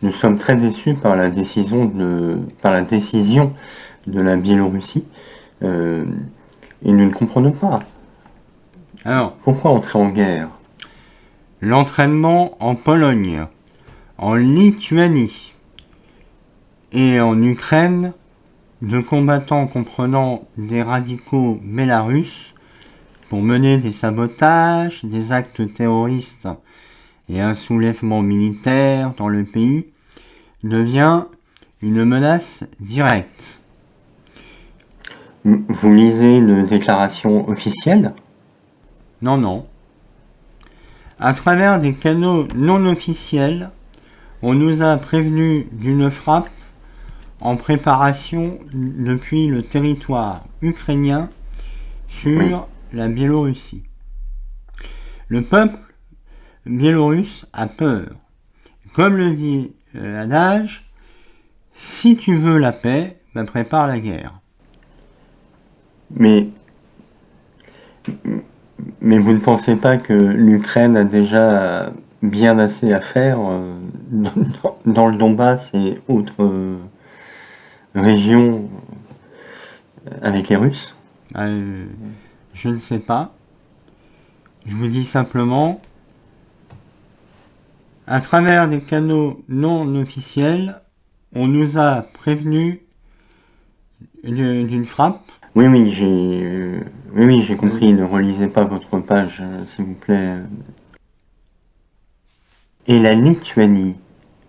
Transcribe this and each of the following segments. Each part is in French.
nous sommes très déçus par la décision de la Biélorussie, et nous ne comprenons pas. Alors, Pourquoi entrer en guerre? l'entraînement en Pologne, en Lituanie et en Ukraine de combattants comprenant des radicaux bélarusses pour mener des sabotages, des actes terroristes et un soulèvement militaire dans le pays devient une menace directe. Vous lisez une déclaration officielle? Non. À travers des canaux non officiels, on nous a prévenus d'une frappe en préparation depuis le territoire ukrainien sur la Biélorussie. Le peuple biélorusse a peur. Comme le dit l'adage, si tu veux la paix, prépare la guerre. Mais vous ne pensez pas que l'Ukraine a déjà bien assez à faire dans le Donbass et autres régions avec les Russes? Je ne sais pas. Je vous dis simplement, à travers des canaux non officiels, on nous a prévenus d'une frappe. Oui, j'ai compris. Ne relisez pas votre page, s'il vous plaît. Et la Lituanie,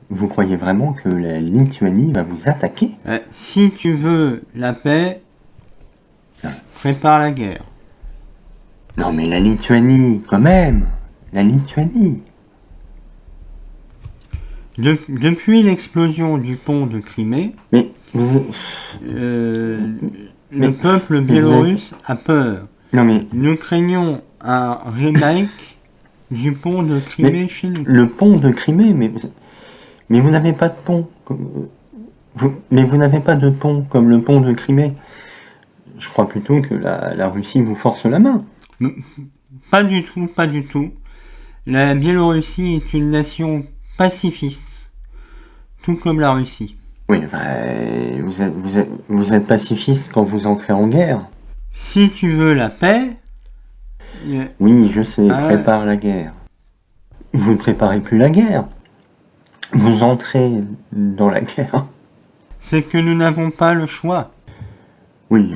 vous croyez vraiment que la Lituanie va vous attaquer? Si tu veux la paix, prépare la guerre. Non, mais la Lituanie, quand même. La Lituanie. Depuis l'explosion du pont de Crimée, Mais le peuple biélorusse a peur. Non, mais nous craignons un remake du pont de Crimée chez nous. Le pont de Crimée, mais vous n'avez pas de pont. Mais vous n'avez pas de pont comme le pont de Crimée. Je crois plutôt que la Russie vous force la main. Pas du tout. La Biélorussie est une nation pacifiste, tout comme la Russie. Oui, vous êtes pacifiste quand vous entrez en guerre. Si tu veux la paix... Oui, je sais, prépare la guerre. Vous ne préparez plus la guerre. Vous entrez dans la guerre. C'est que nous n'avons pas le choix. Oui,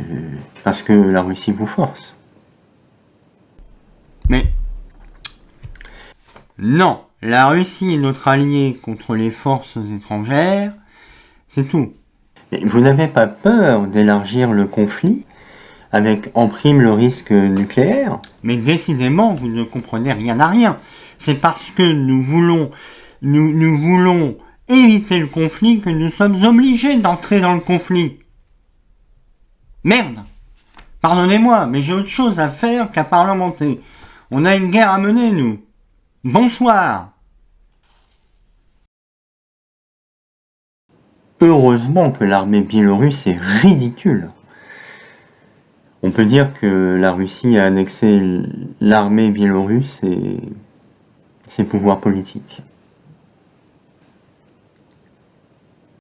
parce que la Russie vous force. Mais non, la Russie est notre allié contre les forces étrangères, c'est tout. Mais vous n'avez pas peur d'élargir le conflit avec en prime le risque nucléaire? Mais décidément, vous ne comprenez rien à rien. C'est parce que nous voulons éviter le conflit que nous sommes obligés d'entrer dans le conflit. Merde! Pardonnez-moi, mais j'ai autre chose à faire qu'à parlementer. On a une guerre à mener, nous. Bonsoir! Heureusement que l'armée biélorusse est ridicule. On peut dire que la Russie a annexé l'armée biélorusse et ses pouvoirs politiques.